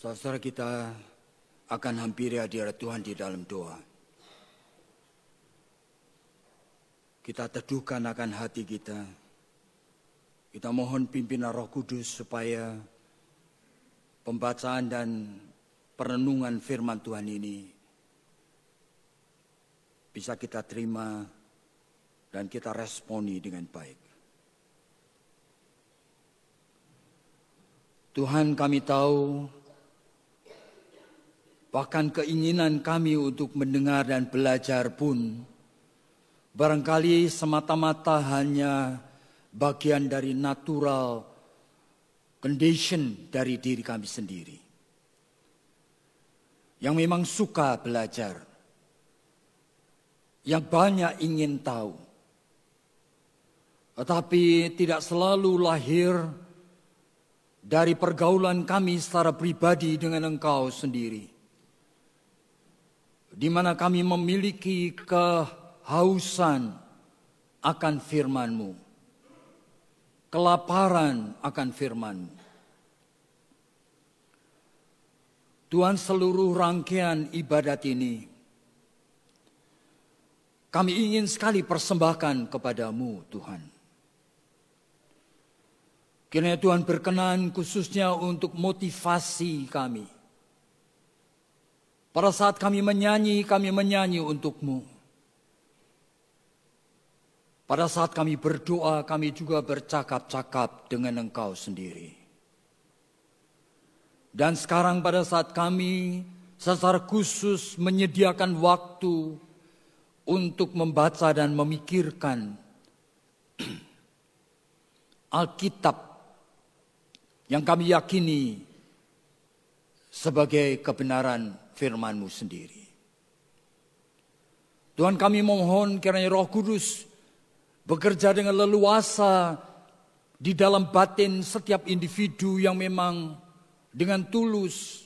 Saudara kita akan hampiri hadirat Tuhan di dalam doa. Kita teduhkan akan hati kita. Kita mohon pimpinan Roh Kudus supaya pembacaan dan perenungan firman Tuhan ini bisa kita terima dan kita responi dengan baik. Tuhan, kami tahu bahkan keinginan kami untuk mendengar dan belajar pun barangkali semata-mata hanya bagian dari natural condition dari diri kami sendiri. Yang memang suka belajar, yang banyak ingin tahu, tetapi tidak selalu lahir dari pergaulan kami secara pribadi dengan Engkau sendiri, di mana kami memiliki kehausan akan firman-Mu, kelaparan akan firman-Mu. Tuhan, seluruh rangkaian ibadat ini kami ingin sekali persembahkan kepada-Mu, Tuhan. Kiranya Tuhan berkenan khususnya untuk motivasi kami. Pada saat kami menyanyi untuk-Mu. Pada saat kami berdoa, kami juga bercakap-cakap dengan Engkau sendiri. Dan sekarang pada saat kami secara khusus menyediakan waktu untuk membaca dan memikirkan Alkitab yang kami yakini sebagai kebenaran firman-Mu sendiri. Tuhan, kami mohon kiranya Roh Kudus bekerja dengan leluasa di dalam batin setiap individu yang memang dengan tulus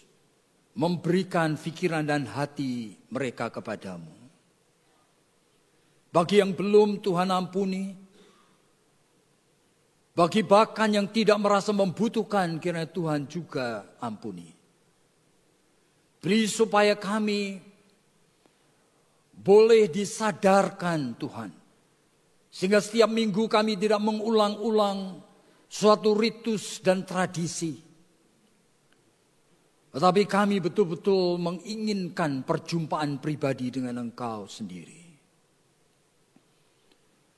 memberikan pikiran dan hati mereka kepada-Mu. Bagi yang belum, Tuhan ampuni. Bagi bahkan yang tidak merasa membutuhkan, kiranya Tuhan juga ampuni. Beri supaya kami boleh disadarkan, Tuhan. Sehingga setiap minggu kami tidak mengulang-ulang suatu ritus dan tradisi. Tetapi kami betul-betul menginginkan perjumpaan pribadi dengan Engkau sendiri.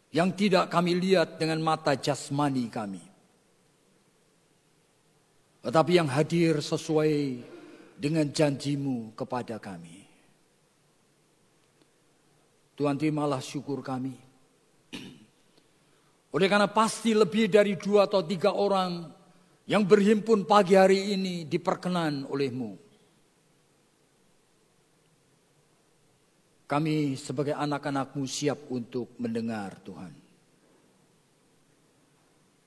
Yang tidak kami lihat dengan mata jasmani kami, tetapi yang hadir sesuai dengan janji-Mu kepada kami. Tuhan, terimalah syukur kami. Oleh karena pasti lebih dari 2 atau 3 orang yang berhimpun pagi hari ini diperkenan oleh-Mu. Kami sebagai anak-anak-Mu siap untuk mendengar, Tuhan.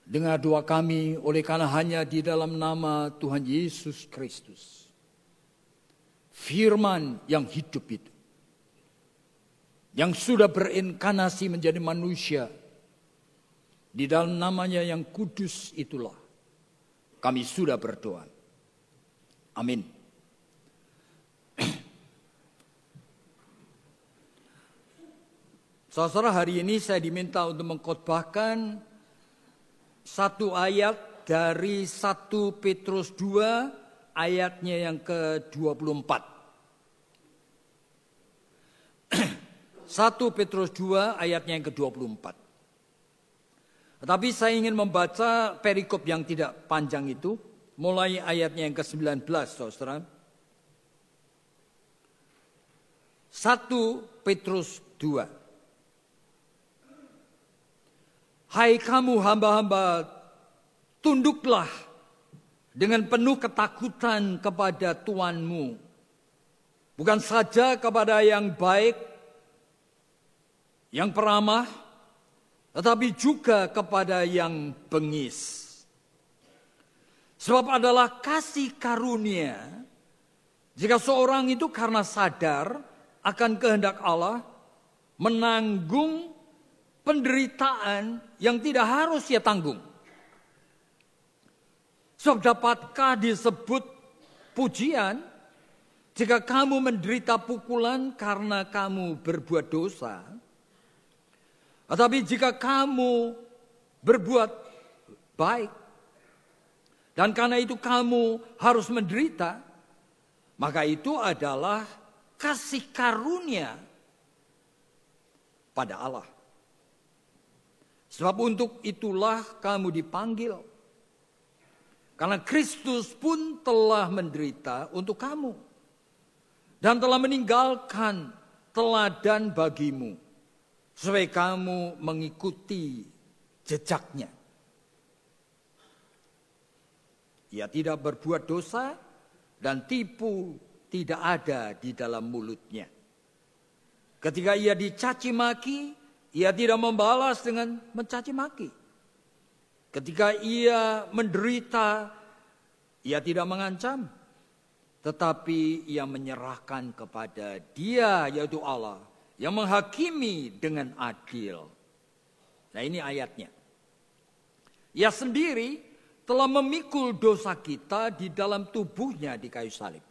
Dengar doa kami oleh karena hanya di dalam nama Tuhan Yesus Kristus. Firman yang hidup itu. Yang sudah berinkarnasi menjadi manusia. Di dalam namanya yang kudus itulah kami sudah berdoa. Amin. Saudara, hari ini saya diminta untuk mengkhotbahkan satu ayat dari 1 Petrus 2 ayatnya yang ke-24. 1 Petrus 2 ayatnya yang ke-24. Tetapi saya ingin membaca perikop yang tidak panjang itu, mulai ayatnya yang ke-19, saudara. 1 Petrus 2. Hai kamu hamba-hamba, tunduklah dengan penuh ketakutan kepada Tuhanmu. Bukan saja kepada yang baik, yang peramah, tetapi juga kepada yang bengis. Sebab adalah kasih karunia, jika seorang itu karena sadar akan kehendak Allah, menanggung penderitaan yang tidak harus ia tanggung. Sebab dapatkah disebut pujian. Jika kamu menderita pukulan karena kamu berbuat dosa, tetapi jika kamu berbuat baik, dan karena itu kamu harus menderita, maka itu adalah kasih karunia pada Allah. Sebab untuk itulah kamu dipanggil. Karena Kristus pun telah menderita untuk kamu. Dan telah meninggalkan teladan bagimu, supaya kamu mengikuti jejaknya. Ia tidak berbuat dosa dan tipu tidak ada di dalam mulutnya. Ketika ia dicaci maki, ia tidak membalas dengan mencaci maki. Ketika ia menderita, ia tidak mengancam. Tetapi ia menyerahkan kepada Dia, yaitu Allah, yang menghakimi dengan adil. Nah, ini ayatnya. Ia sendiri telah memikul dosa kita di dalam tubuhnya di kayu salib.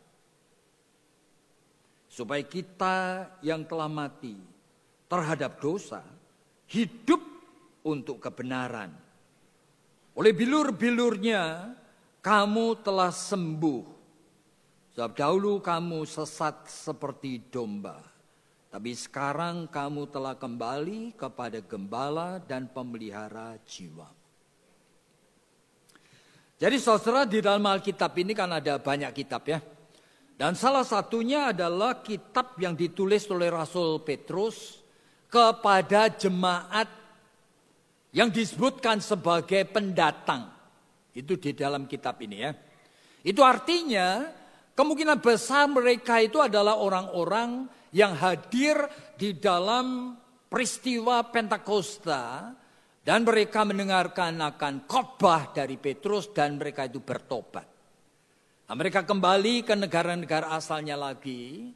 Supaya kita yang telah mati terhadap dosa, hidup untuk kebenaran. Oleh bilur-bilurnya, kamu telah sembuh. Sebab dahulu kamu sesat seperti domba, tapi sekarang kamu telah kembali kepada gembala dan pemelihara jiwa. Jadi saudara, di dalam Alkitab ini kan ada banyak kitab ya. Dan salah satunya adalah kitab yang ditulis oleh Rasul Petrus kepada jemaat yang disebutkan sebagai pendatang. Itu di dalam kitab ini ya. Itu artinya kemungkinan besar mereka itu adalah orang-orang yang hadir di dalam peristiwa Pentakosta dan mereka mendengarkan akan khotbah dari Petrus dan mereka itu bertobat. Nah, mereka kembali ke negara-negara asalnya lagi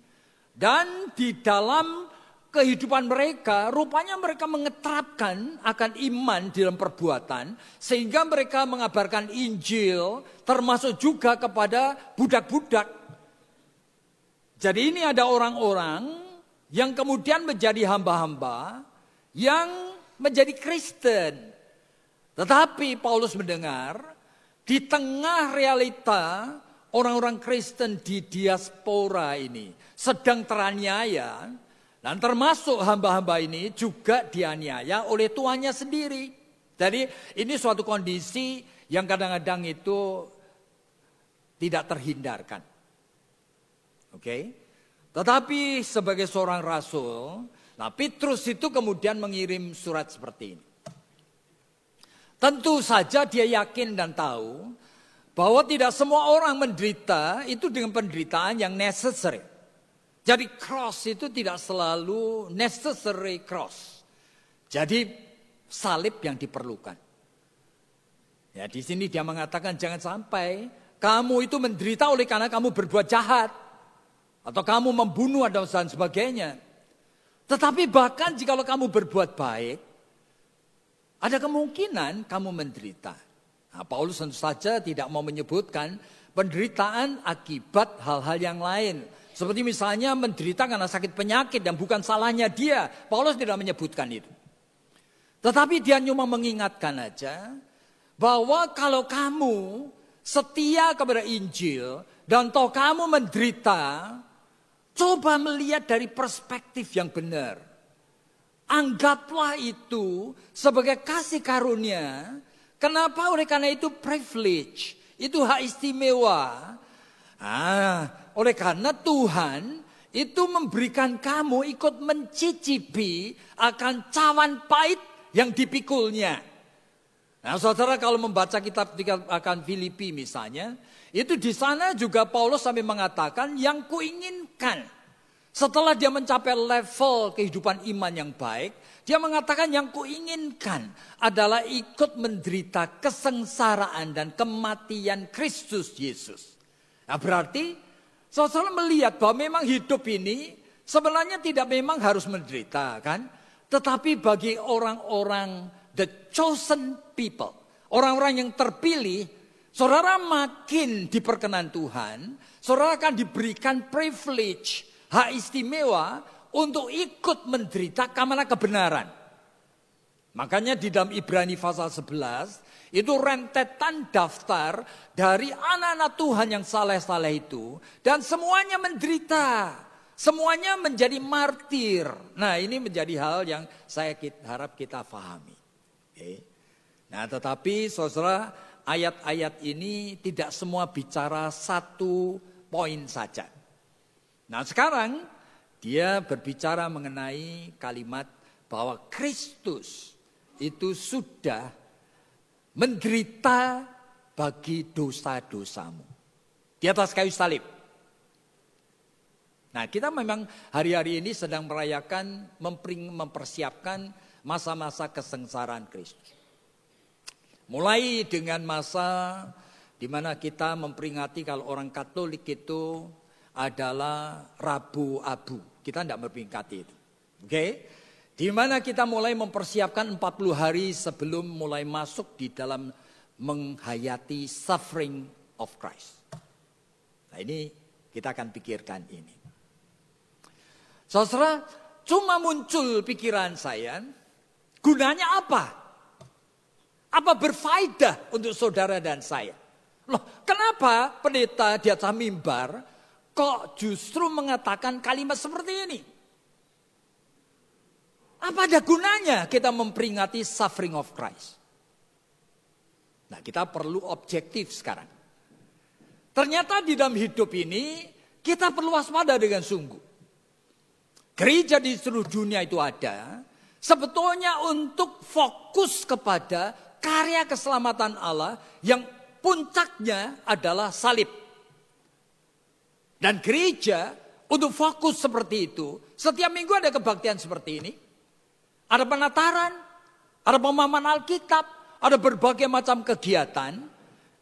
dan di dalam kehidupan mereka rupanya mereka mengeterapkan akan iman di dalam perbuatan sehingga mereka mengabarkan Injil termasuk juga kepada budak-budak. Jadi ini ada orang-orang yang kemudian menjadi hamba-hamba yang menjadi Kristen. Tetapi Paulus mendengar di tengah realita orang-orang Kristen di diaspora ini sedang teraniaya. Dan termasuk hamba-hamba ini juga dianiaya oleh tuannya sendiri. Jadi ini suatu kondisi yang kadang-kadang itu tidak terhindarkan. Oke? Tetapi sebagai seorang rasul, nah Petrus itu kemudian mengirim surat seperti ini. Tentu saja dia yakin dan tahu bahwa tidak semua orang menderita itu dengan penderitaan yang necessary. Jadi cross itu tidak selalu necessary cross. Jadi salib yang diperlukan. Ya, di sini dia mengatakan jangan sampai kamu itu menderita oleh karena kamu berbuat jahat atau kamu membunuh dan sebagainya. Tetapi bahkan jika kamu berbuat baik, ada kemungkinan kamu menderita. Nah, Paulus tentu saja tidak mau menyebutkan penderitaan akibat hal-hal yang lain. Seperti misalnya menderita karena sakit penyakit dan bukan salahnya dia. Paulus tidak menyebutkan itu. Tetapi dia cuma mengingatkan aja bahwa kalau kamu setia kepada Injil dan toh kamu menderita, coba melihat dari perspektif yang benar. Anggaplah itu sebagai kasih karunia. Kenapa? Oleh karena itu privilege, itu hak istimewa. Oleh karena Tuhan itu memberikan kamu ikut mencicipi akan cawan pahit yang dipikulnya. Nah, saudara kalau membaca kitab akan Filipi misalnya, itu di sana juga Paulus sampai mengatakan yang kuinginkan. Setelah dia mencapai level kehidupan iman yang baik, dia mengatakan yang kuinginkan adalah ikut menderita kesengsaraan dan kematian Kristus Yesus. Nah, berarti saudara melihat bahwa memang hidup ini sebenarnya tidak memang harus menderita kan. Tetapi bagi orang-orang the chosen people, orang-orang yang terpilih, saudara makin diperkenan Tuhan, saudara akan diberikan privilege, hak istimewa untuk ikut menderita karena kebenaran. Makanya di dalam Ibrani pasal 11, itu rentetan daftar dari anak-anak Tuhan yang saleh-saleh itu. Dan semuanya menderita. Semuanya menjadi martir. Nah, ini menjadi hal yang saya harap kita pahami. Okay. Nah, tetapi saudara, ayat-ayat ini tidak semua bicara satu poin saja. Nah, sekarang dia berbicara mengenai kalimat bahwa Kristus itu sudah menderita bagi dosa-dosamu di atas kayu salib. Nah, kita memang hari-hari ini sedang merayakan, mempersiapkan masa-masa kesengsaraan Kristus. Mulai dengan masa di mana kita memperingati kalau orang Katolik itu adalah Rabu Abu. Kita tidak memperingati itu. Oke? Di mana kita mulai mempersiapkan 40 hari sebelum mulai masuk di dalam menghayati suffering of Christ. Nah, ini kita akan pikirkan ini. Saudara, cuma muncul pikiran saya, gunanya apa? Apa berfaedah untuk saudara dan saya? Loh, kenapa pendeta di atas mimbar kok justru mengatakan kalimat seperti ini? Apa ada gunanya kita memperingati suffering of Christ? Nah, kita perlu objektif sekarang. Ternyata di dalam hidup ini kita perlu waspada dengan sungguh. Gereja di seluruh dunia itu ada sebetulnya untuk fokus kepada karya keselamatan Allah yang puncaknya adalah salib. Dan gereja untuk fokus seperti itu, setiap minggu ada kebaktian seperti ini. Ada penataran, ada pemahaman Alkitab, ada berbagai macam kegiatan.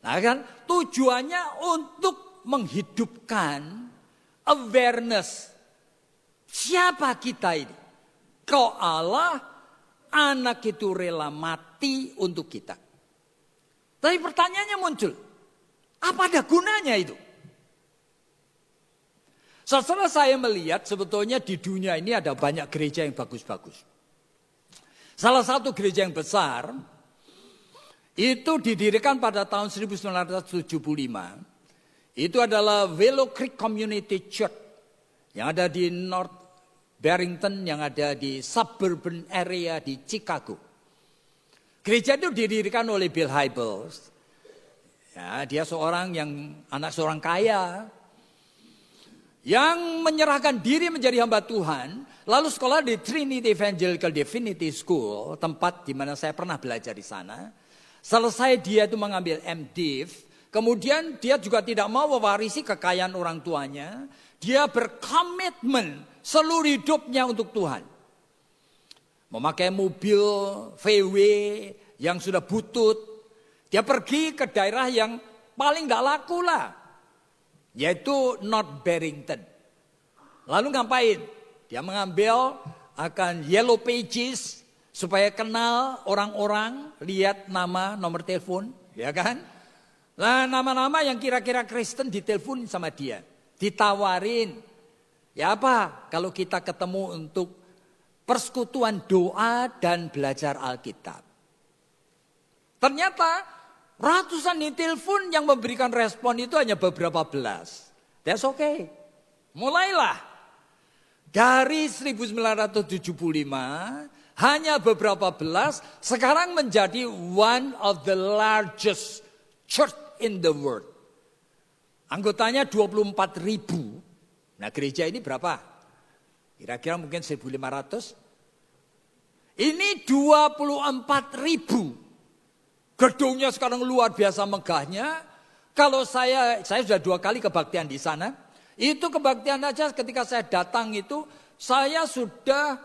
Nah kan, tujuannya untuk menghidupkan awareness. Siapa kita ini? Kok Allah, anak itu rela mati untuk kita. Tapi pertanyaannya muncul, apa ada gunanya itu? Setelah saya melihat sebetulnya di dunia ini ada banyak gereja yang bagus-bagus. Salah satu gereja yang besar itu didirikan pada tahun 1975. Itu adalah Willow Creek Community Church yang ada di North Barrington, yang ada di suburban area di Chicago. Gereja itu didirikan oleh Bill Hybels. Ya, dia anak seorang kaya yang menyerahkan diri menjadi hamba Tuhan, lalu sekolah di Trinity Evangelical Divinity School, tempat di mana saya pernah belajar di sana. Selesai dia itu mengambil MDiv, kemudian dia juga tidak mau mewarisi kekayaan orang tuanya. Dia berkomitmen seluruh hidupnya untuk Tuhan. Memakai mobil VW yang sudah butut, dia pergi ke daerah yang paling gak laku lah, yaitu North Barrington. Lalu ngapain? Dia mengambil akan Yellow Pages supaya kenal orang-orang, lihat nama, nomor telepon, ya kan? Nah, nama-nama yang kira-kira Kristen ditelepon sama dia, ditawarin. Ya apa? Kalau kita ketemu untuk persekutuan doa dan belajar Alkitab. Ternyata ratusan ditelepon, yang memberikan respon itu hanya beberapa belas. That's okay. Mulailah dari 1975 hanya beberapa belas, sekarang menjadi one of the largest church in the world. Anggotanya 24.000. Nah, gereja ini berapa? Kira-kira mungkin 1.500. Ini 24.000. Gedungnya sekarang luar biasa megahnya. Kalau saya sudah 2 kali kebaktian di sana. Itu kebaktian aja ketika saya datang itu, saya sudah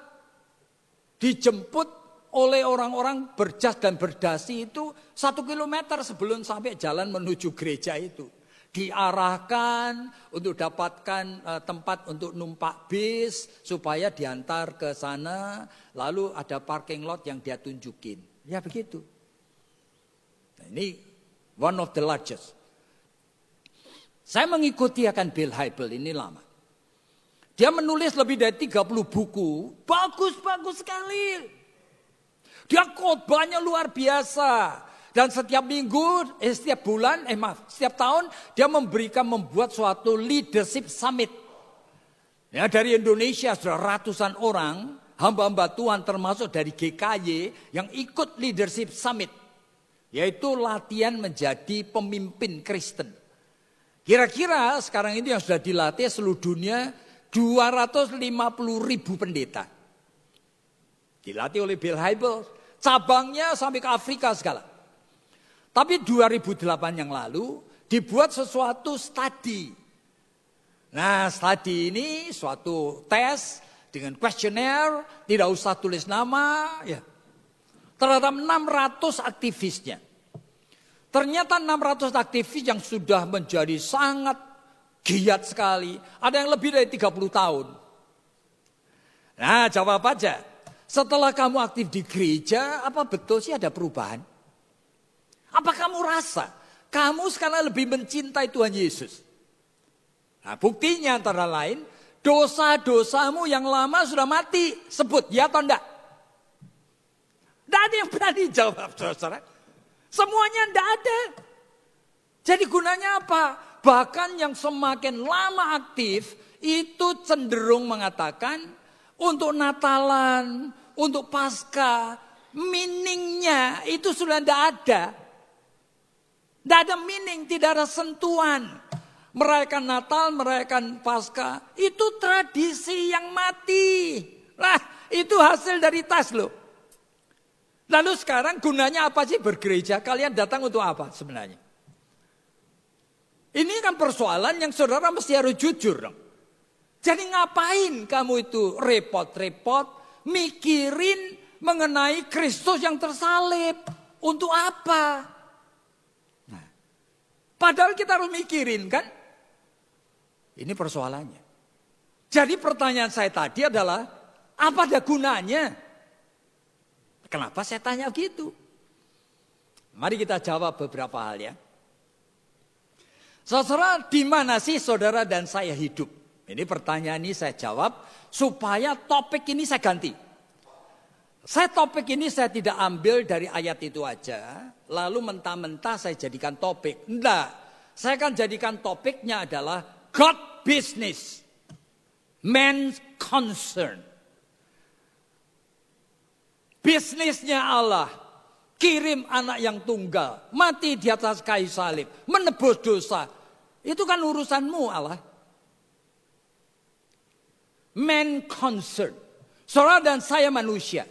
dijemput oleh orang-orang berjas dan berdasi itu 1 kilometer sebelum sampai jalan menuju gereja itu. Diarahkan untuk dapatkan tempat untuk numpak bis supaya diantar ke sana. Lalu ada parking lot yang dia tunjukin. Ya begitu. Nah, ini One of the largest. Saya mengikuti akan Bill Hybels ini lama. Dia menulis lebih dari 30 buku. Bagus-bagus sekali. Dia khotbahnya luar biasa. Dan setiap minggu, setiap bulan, setiap tahun dia membuat suatu leadership summit. Ya, dari Indonesia sudah ratusan orang, hamba-hamba Tuhan termasuk dari GKY yang ikut leadership summit. Yaitu latihan menjadi pemimpin Kristen. Kira-kira sekarang ini yang sudah dilatih seluruh dunia 250.000 pendeta. Dilatih oleh Bill Hybels. Cabangnya sampai ke Afrika segala. Tapi 2008 yang lalu dibuat sesuatu studi. Nah, studi ini suatu tes dengan kuesioner, tidak usah tulis nama, ya. Terhadap 600 aktivisnya. Ternyata 600 aktivis yang sudah menjadi sangat giat sekali. Ada yang lebih dari 30 tahun. Nah, jawab aja. Setelah kamu aktif di gereja, apa betul sih ada perubahan? Apa kamu rasa kamu sekarang lebih mencintai Tuhan Yesus? Nah, buktinya antara lain, dosa-dosamu yang lama sudah mati. Sebut, ya atau enggak? Tidak ada yang berani jawab, saudara. Semuanya tidak ada. Jadi gunanya apa? Bahkan yang semakin lama aktif, itu cenderung mengatakan, untuk Natalan, untuk Paskah, meaningnya itu sudah tidak ada. Tidak ada meaning, tidak ada sentuhan. Merayakan Natal, merayakan Paskah, itu tradisi yang mati. Lah, itu hasil dari tas loh. Lalu sekarang gunanya apa sih bergereja? Kalian datang untuk apa sebenarnya? Ini kan persoalan yang saudara mesti harus jujur dong. Jadi ngapain kamu itu repot-repot mikirin mengenai Kristus yang tersalib? Untuk apa? Nah, padahal kita harus mikirin kan? Ini persoalannya. Jadi pertanyaan saya tadi adalah, apa ada gunanya? Kenapa saya tanya gitu? Mari kita jawab beberapa hal ya. Saudara, di mana sih saudara dan saya hidup? Ini pertanyaan ini saya jawab supaya topik ini saya ganti. Topik ini saya tidak ambil dari ayat itu aja, lalu mentah-mentah saya jadikan topik. Enggak, saya akan jadikan topiknya adalah God business, man's concern. Bisnisnya Allah, kirim anak yang tunggal, mati di atas kayu salib, menebus dosa. Itu kan urusanmu Allah. Man concern. Saudara dan saya manusia.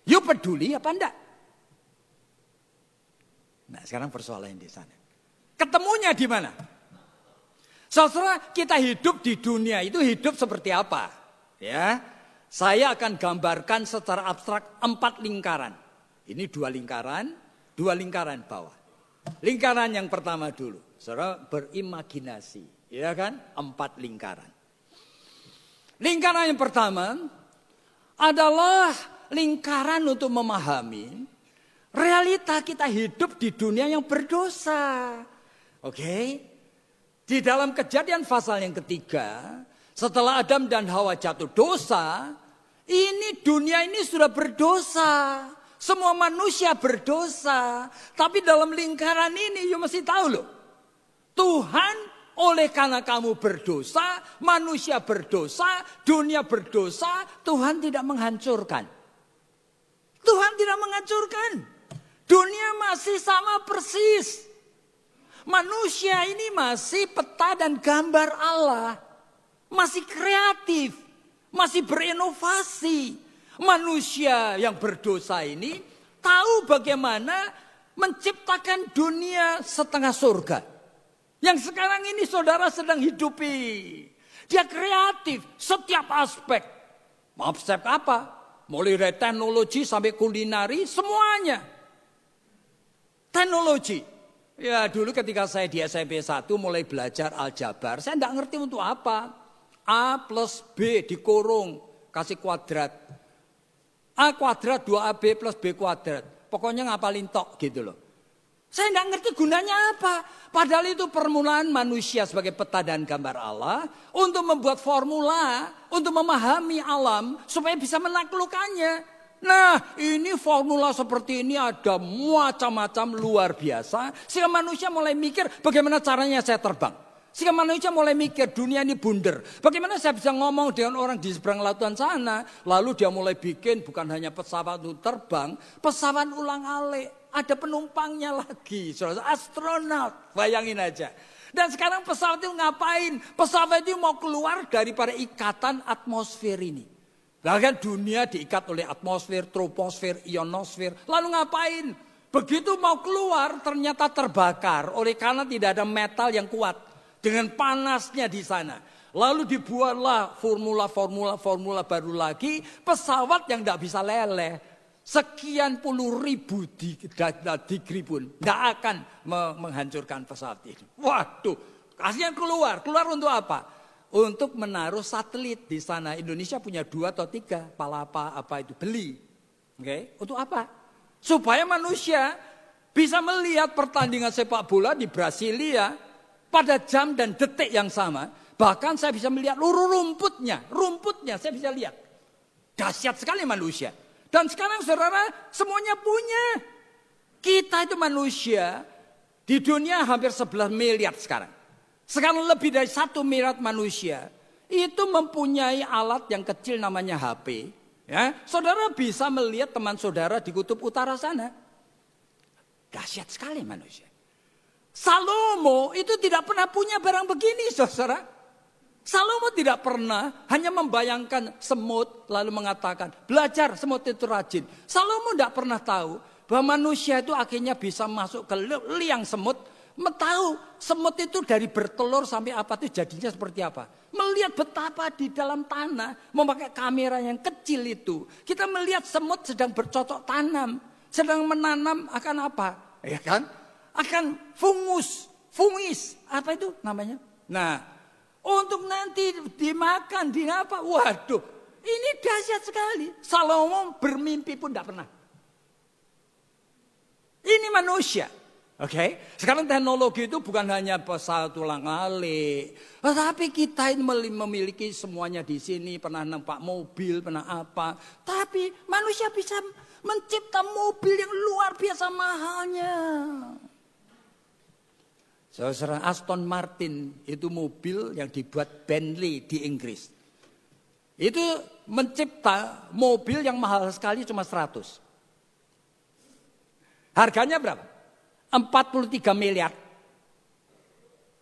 You peduli apa enggak? Nah, sekarang persoalan di sana. Ketemunya di mana? Saudara, kita hidup di dunia itu hidup seperti apa? Ya. Saya akan gambarkan secara abstrak 4 lingkaran. Ini 2 lingkaran bawah. Lingkaran yang pertama dulu. Saudara berimajinasi. Ya kan? 4 lingkaran. Lingkaran yang pertama adalah lingkaran untuk memahami realita kita hidup di dunia yang berdosa. Oke? Di dalam Kejadian pasal yang ketiga, setelah Adam dan Hawa jatuh dosa, ini dunia ini sudah berdosa. Semua manusia berdosa. Tapi dalam lingkaran ini, you mesti tahu loh. Tuhan oleh karena kamu berdosa, manusia berdosa, dunia berdosa, Tuhan tidak menghancurkan. Tuhan tidak menghancurkan. Dunia masih sama persis. Manusia ini masih peta dan gambar Allah. Masih kreatif, masih berinovasi. Manusia yang berdosa ini tahu bagaimana menciptakan dunia setengah surga. Yang sekarang ini saudara sedang hidupi. Dia kreatif setiap aspek. Aspek apa? Mulai dari teknologi sampai kulinari, semuanya. Teknologi. Ya dulu ketika saya di SMP 1 mulai belajar aljabar, saya tidak ngerti untuk apa. A plus B dikurung, kasih kuadrat. A kuadrat 2AB plus B kuadrat. Pokoknya ngapalin tok gitu loh. Saya tidak ngerti gunanya apa. Padahal itu permulaan manusia sebagai peta dan gambar Allah. Untuk membuat formula, untuk memahami alam supaya bisa menaklukkannya. Nah, ini formula seperti ini ada macam-macam luar biasa. Sehingga manusia mulai mikir bagaimana caranya saya terbang. Sehingga manusia mulai mikir dunia ini bundar. Bagaimana saya bisa ngomong dengan orang di seberang lautan sana. Lalu dia mulai bikin bukan hanya pesawat untuk terbang. Pesawat ulang-alik. Ada penumpangnya lagi. Astronot. Bayangin aja. Dan sekarang pesawat itu ngapain? Pesawat itu mau keluar daripada ikatan atmosfer ini. Bahkan dunia diikat oleh atmosfer, troposfer, ionosfer. Lalu ngapain? Begitu mau keluar ternyata terbakar. Oleh karena tidak ada metal yang kuat. Dengan panasnya di sana. Lalu dibuatlah formula baru lagi. Pesawat yang tidak bisa leleh. Sekian puluh ribu degree pun tidak akan menghancurkan pesawat ini. Waduh, kasihan keluar untuk apa? Untuk menaruh satelit di sana. Indonesia punya 2 atau 3 palapa apa itu beli. Oke, untuk apa? Supaya manusia bisa melihat pertandingan sepak bola di Brasilia pada jam dan detik yang sama. Bahkan saya bisa melihat rumputnya saya bisa lihat. Dahsyat sekali manusia. Dan sekarang saudara semuanya punya. Kita itu manusia di dunia hampir 11 miliar sekarang. Sekarang lebih dari 1 miliar manusia itu mempunyai alat yang kecil namanya HP. Ya, saudara bisa melihat teman saudara di kutub utara sana. Dahsyat sekali manusia. Salomo itu tidak pernah punya barang begini saudara. Salomo tidak pernah hanya membayangkan semut lalu mengatakan belajar semut itu rajin. Salomo tidak pernah tahu bahwa manusia itu akhirnya bisa masuk ke liang semut. Tahu semut itu dari bertelur sampai apa itu jadinya seperti apa. Melihat betapa di dalam tanah memakai kamera yang kecil itu. Kita melihat semut sedang bercocok tanam. Sedang menanam akan apa? Ya kan? Akan fungis. Apa itu namanya? Nah, untuk nanti dimakan, apa? Waduh, ini dahsyat sekali. Salomo bermimpi pun tidak pernah. Ini manusia. Oke, sekarang teknologi itu bukan hanya pesawat ulang-alik. Tetapi kita ini memiliki semuanya di sini. Pernah nampak mobil, pernah apa. Tapi manusia bisa mencipta mobil yang luar biasa mahalnya. Saudara, Aston Martin itu mobil yang dibuat Bentley di Inggris. Itu mencipta mobil yang mahal sekali cuma 100. Harganya berapa? 43 miliar.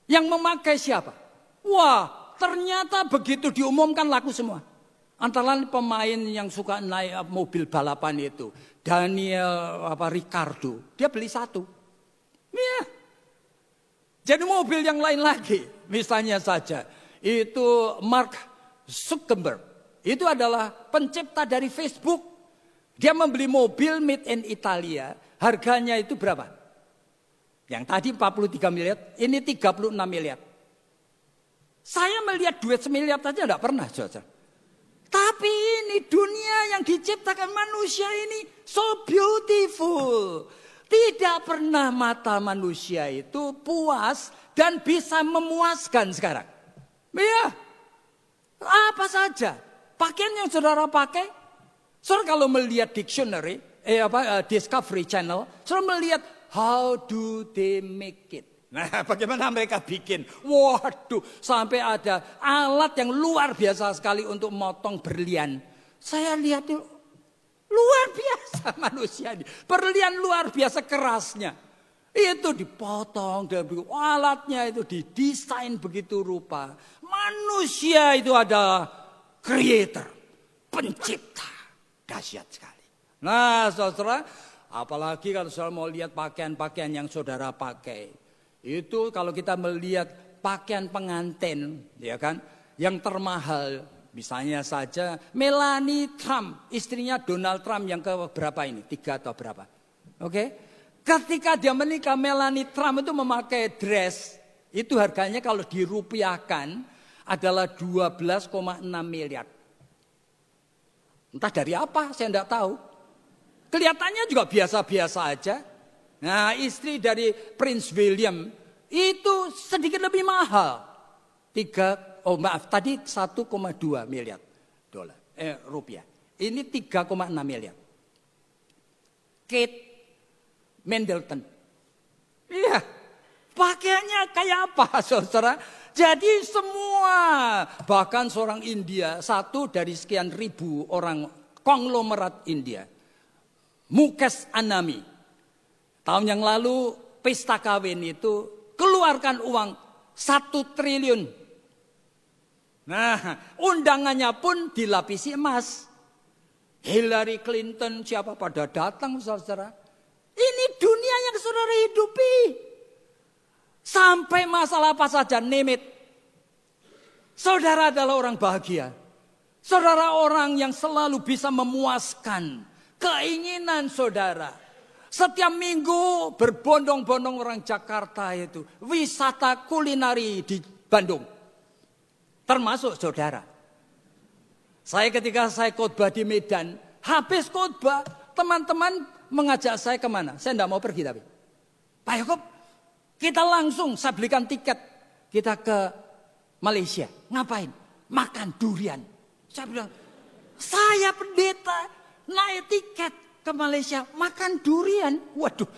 Yang memakai siapa? Wah, ternyata begitu diumumkan laku semua. Antara lain pemain yang suka naik mobil balapan itu. Daniel Ricciardo. Dia beli 1. Ya. Jadi mobil yang lain lagi, misalnya saja, itu Mark Zuckerberg. Itu adalah pencipta dari Facebook. Dia membeli mobil made in Italia, harganya itu berapa? Yang tadi 43 miliar, ini 36 miliar. Saya melihat duit semiliar saja tidak pernah, saudara. Tapi ini dunia yang diciptakan manusia ini so beautiful. Tidak pernah mata manusia itu puas dan bisa memuaskan sekarang. Ya, apa saja. Pakaian yang saudara pakai. Saudara kalau melihat dictionary, Discovery Channel, saudara melihat how do they make it. Nah, bagaimana mereka bikin? Waduh, sampai ada alat yang luar biasa sekali untuk motong berlian. Saya lihat itu. Luar biasa manusia ini. Berlian luar biasa kerasnya. Itu dipotong. Dan alatnya itu didesain begitu rupa. Manusia itu adalah creator. Pencipta. Dahsyat sekali. Nah saudara. Apalagi kalau saudara mau lihat pakaian-pakaian yang saudara pakai. Itu kalau kita melihat pakaian pengantin. Ya kan. Yang termahal. Misalnya saja Melania Trump, istrinya Donald Trump yang ke berapa ini? 3 atau berapa? Oke. Ketika dia menikah, Melania Trump itu memakai dress. Itu harganya kalau dirupiahkan adalah 12,6 miliar. Entah dari apa, saya tidak tahu. Kelihatannya juga biasa-biasa aja. Nah, istri dari Prince William itu sedikit lebih mahal. Tadi 1,2 miliar rupiah. Ini 3,6 miliar. Kate Middleton. Iya, pakaiannya kayak apa, saudara? Jadi semua, bahkan seorang India, satu dari sekian ribu orang konglomerat India, Mukesh Anami, tahun yang lalu pesta kawin itu keluarkan uang 1 triliun. Nah, undangannya pun dilapisi emas. Hillary Clinton, siapa pada datang, saudara. Ini dunia yang saudara hidupi. Sampai masalah apa saja, name it. Saudara adalah orang bahagia. Saudara orang yang selalu bisa memuaskan keinginan saudara. Setiap minggu berbondong-bondong orang Jakarta itu wisata kulineri di Bandung. Termasuk saudara. Ketika saya khotbah di Medan, habis khotbah teman-teman mengajak saya kemana? Saya tidak mau pergi tapi. Pak Yakob, kita langsung, saya belikan tiket. Kita ke Malaysia. Ngapain? Makan durian. Saya bilang, saya pendeta naik tiket ke Malaysia. Makan durian. Waduh.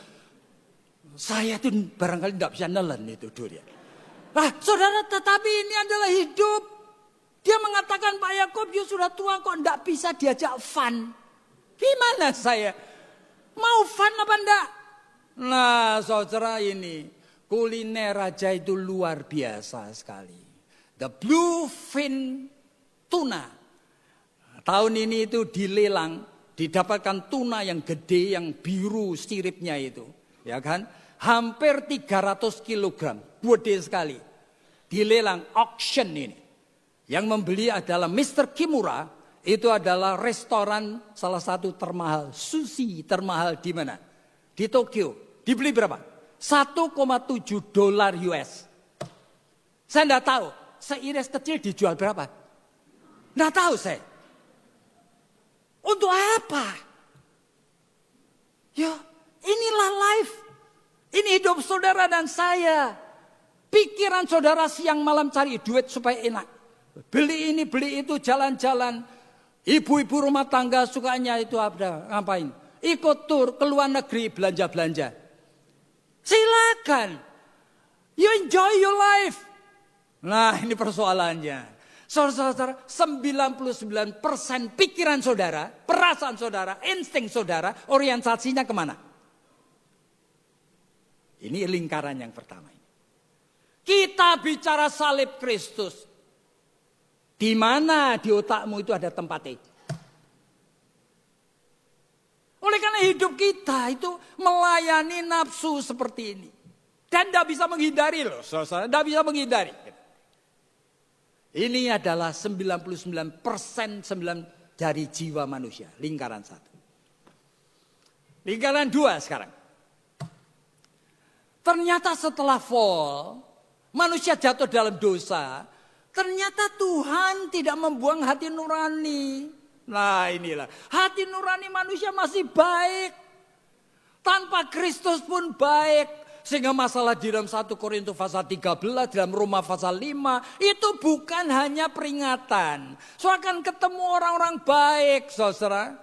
Saya tuh barangkali tidak bisa nelen itu durian. Saudara, tetapi ini adalah hidup. Dia mengatakan, Pak Yakob, dia sudah tua kok tidak bisa diajak fun. Gimana saya? Mau fun apa enggak? Nah, saudara ini. Kuliner raja itu luar biasa sekali. The bluefin tuna. Tahun ini itu dilelang, didapatkan tuna yang gede, yang biru siripnya itu. Ya kan? Hampir 300 kilogram. Gede sekali. Dilelang, auction ini. Yang membeli adalah Mr. Kimura. Itu adalah restoran salah satu termahal. Sushi termahal di mana? Di Tokyo. Dibeli berapa? $1,7 US. Saya tidak tahu. Seiris kecil dijual berapa? Tidak tahu saya. Untuk apa? Ya, inilah life. Ini hidup saudara dan saya. Pikiran saudara siang malam cari duit supaya enak. Beli ini, beli itu, jalan-jalan. Ibu-ibu rumah tangga sukanya itu apa? Ngapain? Ikut tur ke luar negeri, belanja-belanja. Silakan. You enjoy your life. Nah, ini persoalannya. Saudara-saudara, 99% pikiran saudara, perasaan saudara, insting saudara, orientasinya kemana? Ini lingkaran yang pertama. Kita bicara salib Kristus. Di mana di otakmu itu ada tempatnya? Oleh karena hidup kita itu melayani nafsu seperti ini. Dan tidak bisa menghindari loh. Tidak bisa menghindari. Ini adalah 99% dari jiwa manusia. Lingkaran 1. Lingkaran 2 sekarang. Ternyata setelah fall, manusia jatuh dalam dosa. Ternyata Tuhan tidak membuang hati nurani. Nah inilah, hati nurani manusia masih baik. Tanpa Kristus pun baik. Sehingga masalah di dalam 1 Korintus pasal 13, dalam Roma pasal 5, itu bukan hanya peringatan. So akan ketemu orang-orang baik, saudara.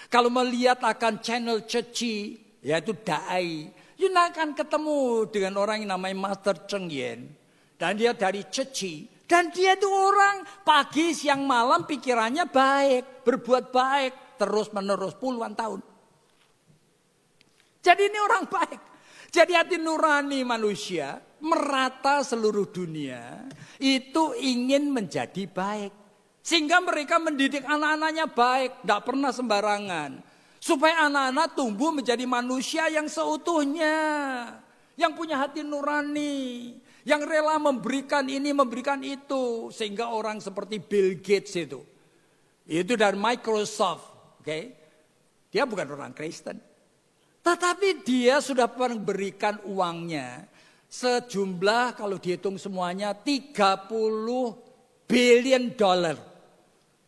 Kalau melihat akan channel Ceci, yaitu Dai, Yuna akan ketemu dengan orang yang namanya Master Cheng Yen. Dan dia dari Ceci. Dan dia itu orang pagi, siang, malam pikirannya baik. Berbuat baik. Terus menerus puluhan tahun. Jadi ini orang baik. Jadi hati nurani manusia merata seluruh dunia. Itu ingin menjadi baik. Sehingga mereka mendidik anak-anaknya baik. Tidak pernah sembarangan. Supaya anak-anak tumbuh menjadi manusia yang seutuhnya. Yang punya hati nurani. Yang rela memberikan ini, memberikan itu. Sehingga orang seperti Bill Gates itu dari Microsoft. Okay? Dia bukan orang Kristen. Tetapi dia sudah memberikan uangnya. Sejumlah kalau dihitung semuanya 30 billion dollar.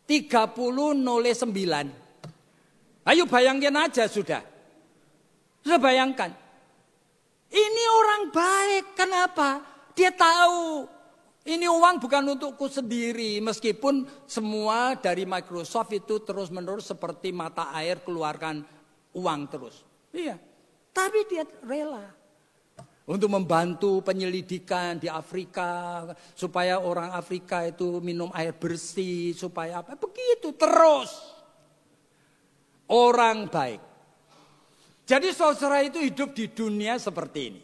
30 09. Ayo bayangin aja sudah. Sudah bayangkan. Ini orang baik. Kenapa? Dia tahu ini uang bukan untukku sendiri. Meskipun semua dari Microsoft itu terus-menerus seperti mata air keluarkan uang terus. Iya. Tapi dia rela untuk membantu penyelidikan di Afrika. Supaya orang Afrika itu minum air bersih. Supaya apa? Begitu terus. Orang baik. Jadi saudara itu hidup di dunia seperti ini.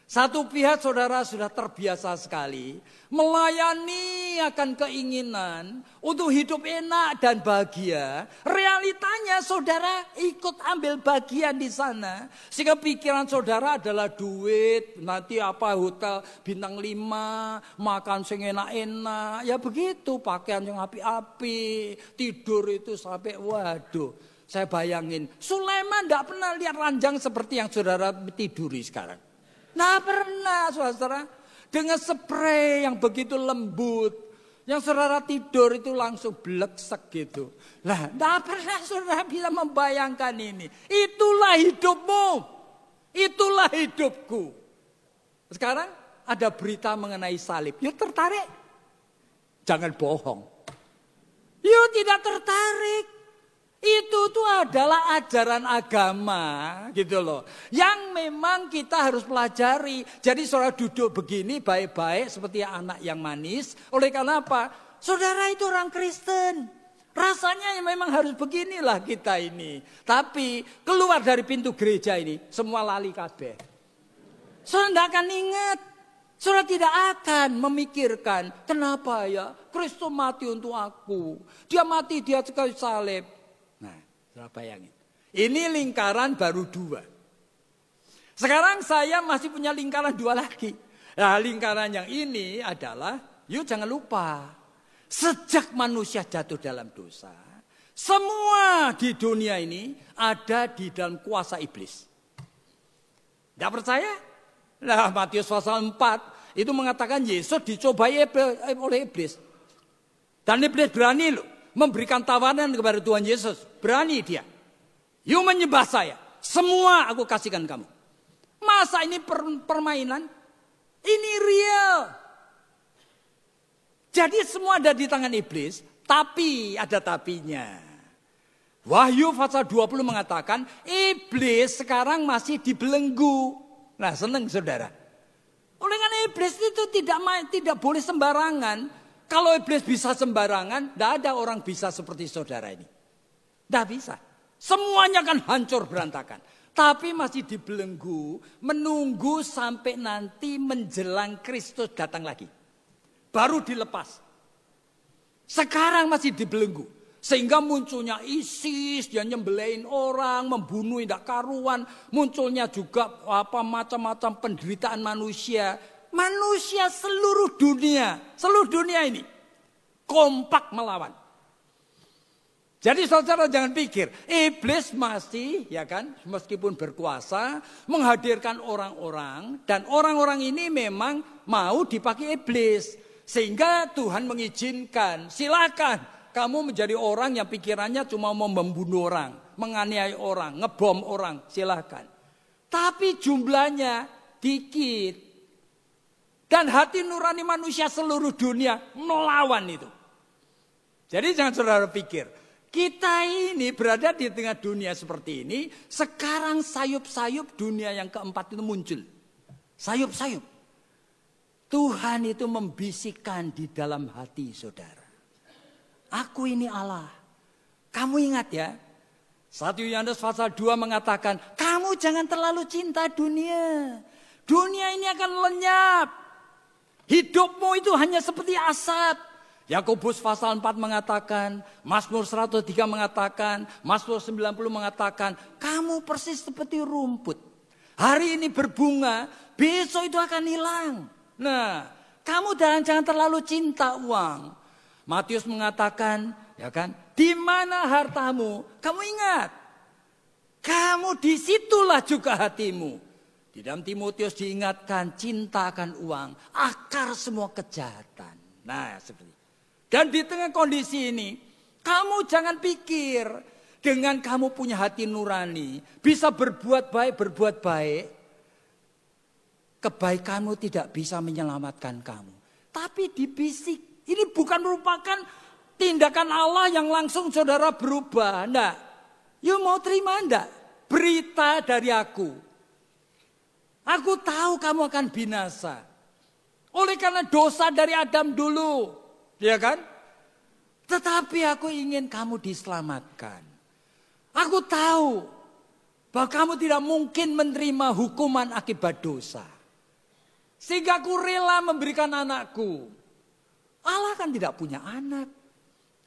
Satu pihak saudara sudah terbiasa sekali melayani akan keinginan untuk hidup enak dan bahagia. Realitanya saudara ikut ambil bagian di sana. Sehingga pikiran saudara adalah duit, nanti apa hotel bintang 5, makan sing enak-enak. Ya begitu, pakaian yang api-api, tidur itu sampai waduh. Saya bayangin, Sulaiman tidak pernah lihat ranjang seperti yang saudara tiduri sekarang. Nah pernah saudara, dengan spray yang begitu lembut, yang saudara tidur itu langsung bleksek gitu. Nah, tidak pernah saudara bisa membayangkan ini. Itulah hidupmu, itulah hidupku. Sekarang ada berita mengenai salib, yuk tertarik? Jangan bohong. Yuk tidak tertarik. Itu tuh adalah ajaran agama gitu loh. Yang memang kita harus pelajari. Jadi saudara duduk begini baik-baik seperti anak yang manis. Oleh karena apa? Saudara itu orang Kristen. Rasanya memang harus beginilah kita ini. Tapi keluar dari pintu gereja ini semua lali kabeh. Saudara tidak akan ingat. Saudara tidak akan memikirkan kenapa ya Kristus mati untuk aku. Dia mati di atas kayu salib. Bayangin. Ini lingkaran baru 2. Sekarang saya masih punya lingkaran 2 lagi. Nah lingkaran yang ini adalah, yuk jangan lupa. Sejak manusia jatuh dalam dosa. Semua di dunia ini ada di dalam kuasa iblis. Tidak percaya? Nah Matius pasal 4 itu mengatakan Yesus dicobai oleh iblis. Dan iblis berani loh. Memberikan tawaran kepada Tuhan Yesus. Berani dia. Yuk menyembah saya. Semua aku kasihkan kamu. Masa ini permainan? Ini real. Jadi semua ada di tangan iblis. Tapi ada tapinya. Wahyu pasal 20 mengatakan. Iblis sekarang masih dibelenggu. Nah senang saudara. Oleh karena iblis itu tidak boleh sembarangan. Kalau iblis bisa sembarangan, tidak ada orang bisa seperti saudara ini. Tidak bisa. Semuanya kan hancur berantakan. Tapi masih dibelenggu, menunggu sampai nanti menjelang Kristus datang lagi. Baru dilepas. Sekarang masih dibelenggu. Sehingga munculnya ISIS, dia nyembelain orang, membunuh tidak karuan. Munculnya juga macam-macam penderitaan manusia. Manusia seluruh dunia ini kompak melawan. Jadi saudara jangan pikir iblis masih ya kan meskipun berkuasa menghadirkan orang-orang dan orang-orang ini memang mau dipakai iblis sehingga Tuhan mengizinkan silakan kamu menjadi orang yang pikirannya cuma mau membunuh orang, menganiaya orang, ngebom orang, silakan. Tapi jumlahnya dikit. Dan hati nurani manusia seluruh dunia melawan itu. Jadi jangan saudara pikir. Kita ini berada di tengah dunia seperti ini. Sekarang sayup-sayup dunia yang keempat itu muncul. Sayup-sayup. Tuhan itu membisikkan di dalam hati saudara. Aku ini Allah. Kamu ingat ya. 1 Yohanes pasal 2 mengatakan. Kamu jangan terlalu cinta dunia. Dunia ini akan lenyap. Hidupmu itu hanya seperti asap. Yakobus pasal 4 mengatakan, Mazmur 103 mengatakan, Mazmur 90 mengatakan, kamu persis seperti rumput. Hari ini berbunga, besok itu akan hilang. Nah, kamu jangan terlalu cinta uang. Matius mengatakan, ya kan, di mana hartamu? Kamu ingat, kamu disitulah juga hatimu. Di dalam Timotius diingatkan cinta akan uang, akar semua kejahatan. Nah, seperti itu. Dan di tengah kondisi ini, kamu jangan pikir Dengan kamu punya hati nurani, bisa berbuat baik, kebaikanmu tidak bisa menyelamatkan kamu. Tapi dibisik, ini bukan merupakan tindakan Allah yang langsung saudara berubah. Enggak, you mau terima enggak? Berita dari aku. Aku tahu kamu akan binasa. Oleh karena dosa dari Adam dulu, ya kan? Tetapi aku ingin kamu diselamatkan. Aku tahu bahwa kamu tidak mungkin menerima hukuman akibat dosa. Sehingga aku rela memberikan anakku. Allah kan tidak punya anak.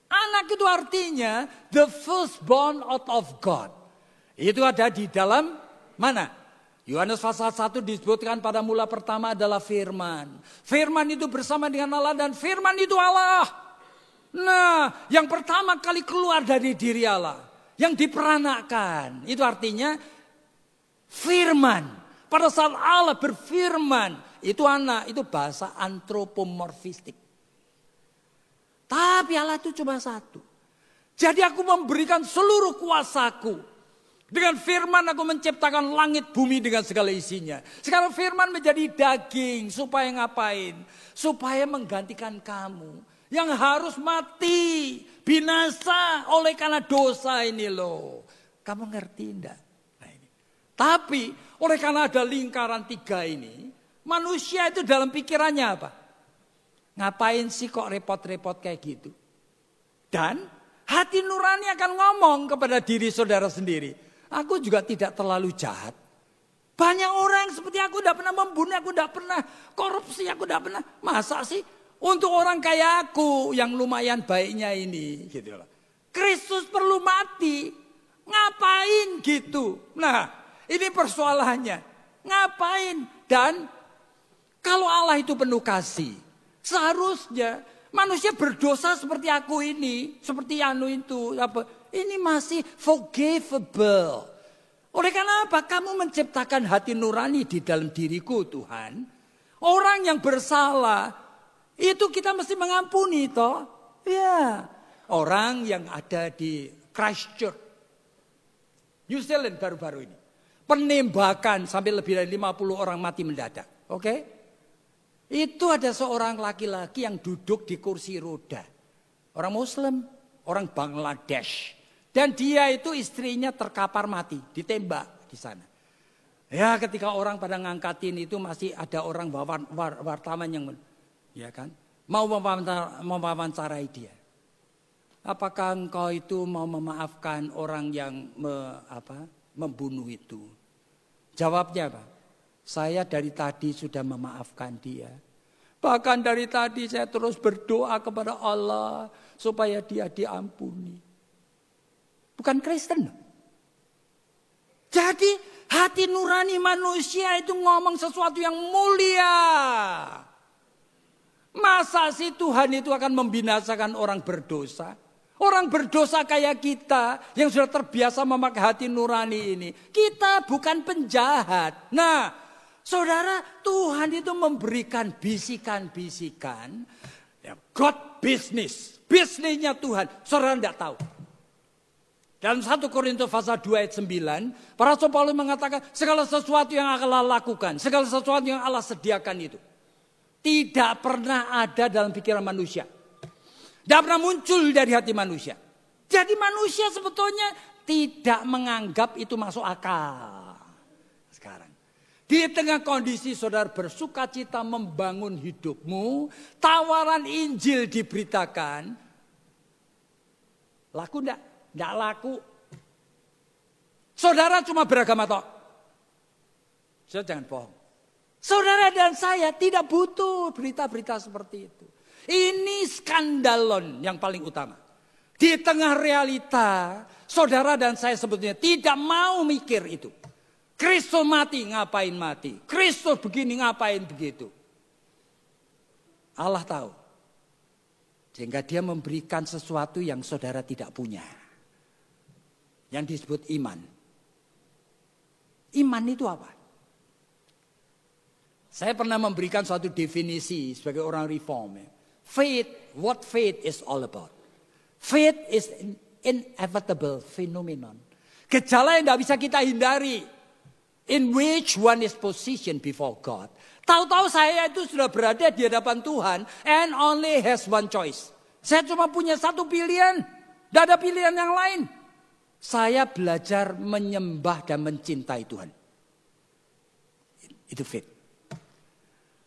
Anak itu artinya the firstborn out of God. Itu ada di dalam mana? Yohanes pasal 1 disebutkan pada mula pertama adalah firman. Firman itu bersama dengan Allah dan firman itu Allah. Nah, yang pertama kali keluar dari diri Allah. Yang diperanakan. Itu artinya firman. Pada saat Allah berfirman. Itu anak. Itu bahasa antropomorfistik. Tapi Allah itu cuma satu. Jadi aku memberikan seluruh kuasaku. Dengan firman aku menciptakan langit bumi dengan segala isinya. Sekarang firman menjadi daging. Supaya ngapain? Supaya menggantikan kamu. Yang harus mati, binasa oleh karena dosa ini loh. Kamu ngerti enggak? Nah ini. Tapi oleh karena ada lingkaran 3 ini, manusia itu dalam pikirannya apa? Ngapain sih kok repot-repot kayak gitu? Dan hati nurani akan ngomong kepada diri saudara sendiri. Aku juga tidak terlalu jahat. Banyak orang seperti aku tidak pernah membunuh, aku tidak pernah korupsi, aku tidak pernah. Masa sih? Untuk orang kayak aku yang lumayan baiknya ini. Gitu loh. Kristus perlu mati. Ngapain gitu? Nah ini persoalannya. Ngapain? Dan kalau Allah itu penuh kasih. Seharusnya manusia berdosa seperti aku ini. Seperti anu itu. Ini masih forgivable. Oleh karena apa? Kamu menciptakan hati nurani di dalam diriku Tuhan. Orang yang bersalah. Itu kita mesti mengampuni toh. Ya. Orang yang ada di Christchurch. New Zealand baru-baru ini. Penembakan sampai lebih dari 50 orang mati mendadak. Oke? Itu ada seorang laki-laki yang duduk di kursi roda. Orang Muslim. Orang Bangladesh. Dan dia itu istrinya terkapar mati. Ditembak di sana. Ya ketika orang pada ngangkatin itu masih ada orang wartawan yang... Ya kan? Mau mewawancarai dia. Apakah engkau itu mau memaafkan orang yang membunuh itu? Jawabnya apa? Saya dari tadi sudah memaafkan dia. Bahkan dari tadi saya terus berdoa kepada Allah supaya dia diampuni. Bukan Kristen. Jadi hati nurani manusia itu ngomong sesuatu yang mulia. Masa sih Tuhan itu akan membinasakan orang berdosa? Orang berdosa kayak kita yang sudah terbiasa memakai hati nurani ini. Kita bukan penjahat. Nah, saudara, Tuhan itu memberikan bisikan-bisikan. Ya, God business. Bisnisnya Tuhan. Saudara tidak tahu. Dalam 1 Korintus pasal 2 ayat 9. Para Rasul Paulus mengatakan segala sesuatu yang Allah lakukan. Segala sesuatu yang Allah sediakan itu. Tidak pernah ada dalam pikiran manusia. Tidak pernah muncul dari hati manusia. Jadi manusia sebetulnya tidak menganggap itu masuk akal. Sekarang. Di tengah kondisi saudara bersuka cita membangun hidupmu. Tawaran Injil diberitakan. Laku enggak? Enggak laku. Saudara cuma beragama toh. Saudara jangan bohong. Saudara dan saya tidak butuh berita-berita seperti itu. Ini skandalon yang paling utama. Di tengah realita, saudara dan saya sebetulnya tidak mau mikir itu. Kristus mati, ngapain mati? Kristus begini, ngapain begitu? Allah tahu. Sehingga dia memberikan sesuatu yang saudara tidak punya. Yang disebut iman. Iman itu apa? Saya pernah memberikan suatu definisi sebagai orang reform. Faith, what faith is all about. Faith is inevitable phenomenon. Gejala yang tidak bisa kita hindari. In which one is positioned before God. Tahu-tahu saya itu sudah berada di hadapan Tuhan and only has one choice. Saya cuma punya satu pilihan. Tidak ada pilihan yang lain. Saya belajar menyembah dan mencintai Tuhan. Itu faith.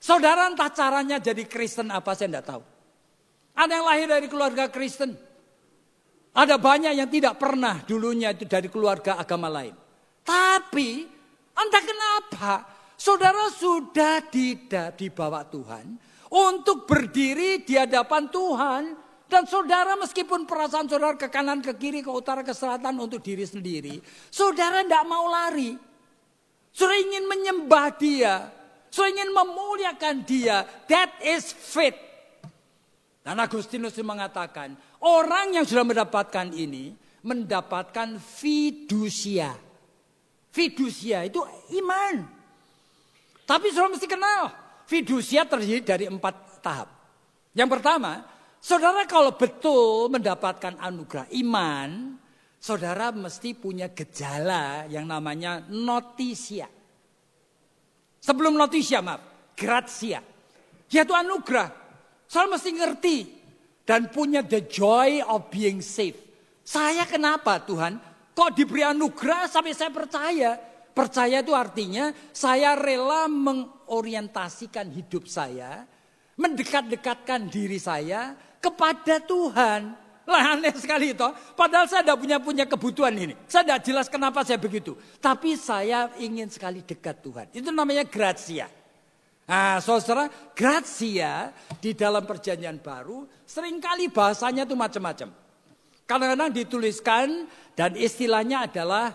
Saudara, entah caranya jadi Kristen apa saya tidak tahu. Ada yang lahir dari keluarga Kristen. Ada banyak yang tidak pernah dulunya itu dari keluarga agama lain. Tapi entah kenapa saudara sudah dibawa Tuhan untuk berdiri di hadapan Tuhan. Dan saudara meskipun perasaan saudara ke kanan, ke kiri, ke utara, ke selatan untuk diri sendiri. Saudara tidak mau lari. Saudara ingin menyembah dia. Saudara ingin memuliakan dia. That is faith. Dan Agustinus mengatakan, orang yang sudah mendapatkan ini, mendapatkan fidusia. Fidusia itu iman. Tapi saudara mesti kenal, fidusia terdiri dari 4 tahap. Yang pertama, saudara kalau betul mendapatkan anugerah iman, saudara mesti punya gejala yang namanya notisia. Sebelum notisia, maaf, gratia. Yaitu anugerah. Saudara mesti ngerti dan punya the joy of being saved. Saya kenapa Tuhan? Kok diberi anugerah sampai saya percaya? Percaya itu artinya saya rela mengorientasikan hidup saya, mendekat-dekatkan diri saya kepada Tuhan. Lah aneh sekali itu. Padahal saya tidak punya kebutuhan ini. Saya tidak jelas kenapa saya begitu. Tapi saya ingin sekali dekat Tuhan. Itu namanya gratia. Nah saudara, gratia di dalam perjanjian baru seringkali bahasanya itu macam-macam. Kadang-kadang dituliskan dan istilahnya adalah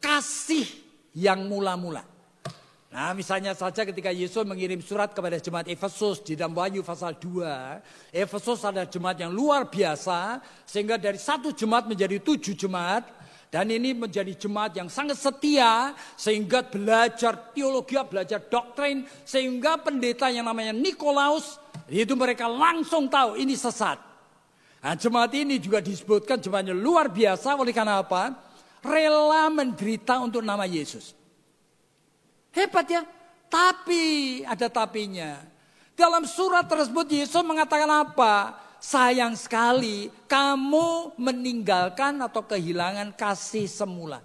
kasih yang mula-mula. Nah misalnya saja ketika Yesus mengirim surat kepada jemaat Efesus di dalam Wahyu pasal 2. Efesus adalah jemaat yang luar biasa. Sehingga dari 1 jemaat menjadi 7 jemaat. Dan ini menjadi jemaat yang sangat setia. Sehingga belajar teologi, belajar doktrin. Sehingga pendeta yang namanya Nikolaus. Itu mereka langsung tahu ini sesat. Nah jemaat ini juga disebutkan jemaatnya luar biasa. Oleh karena apa? Rela menderita untuk nama Yesus. Hebat ya, tapi ada tapinya. Dalam surat tersebut Yesus mengatakan apa? Sayang sekali kamu meninggalkan atau kehilangan kasih semula.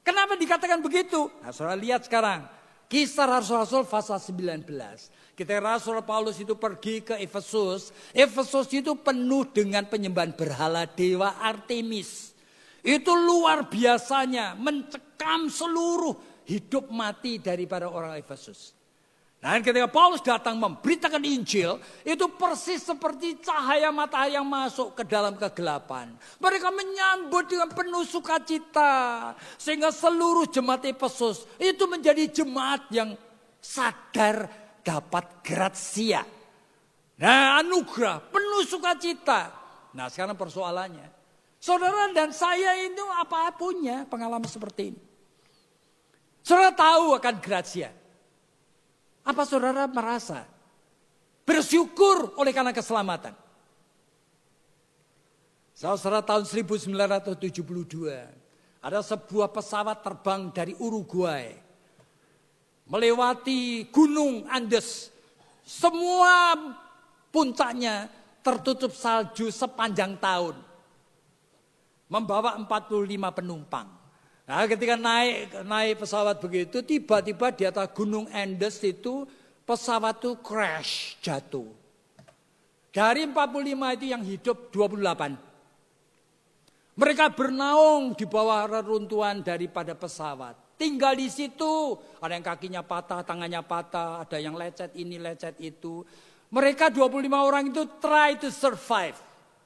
Kenapa dikatakan begitu? Nah saudara lihat sekarang. Kisah Rasul-Rasul pasal 19. Ketika Rasul Paulus itu pergi ke Efesus. Efesus itu penuh dengan penyembahan berhala dewa Artemis. Itu luar biasanya mencekam seluruh hidup mati daripada orang Efesus. Dan ketika Paulus datang memberitakan Injil, itu persis seperti cahaya matahari yang masuk ke dalam kegelapan. Mereka menyambut dengan penuh sukacita. Sehingga seluruh jemaat Efesus itu menjadi jemaat yang sadar dapat gratia. Nah anugerah, penuh sukacita. Nah sekarang persoalannya. Saudara dan saya itu apa punya pengalaman seperti ini. Saudara tahu akan gratia. Apa saudara merasa bersyukur oleh karena keselamatan? Saudara tahun 1972 ada sebuah pesawat terbang dari Uruguay melewati Gunung Andes. Semua puncaknya tertutup salju sepanjang tahun. Membawa 45 penumpang. Nah, ketika naik pesawat begitu, tiba-tiba di atas Gunung Andes itu pesawat itu crash, jatuh. Dari 45 itu yang hidup 28. Mereka bernaung di bawah reruntuhan daripada pesawat. Tinggal di situ, ada yang kakinya patah, tangannya patah, ada yang lecet ini, lecet itu. Mereka 25 orang itu try to survive.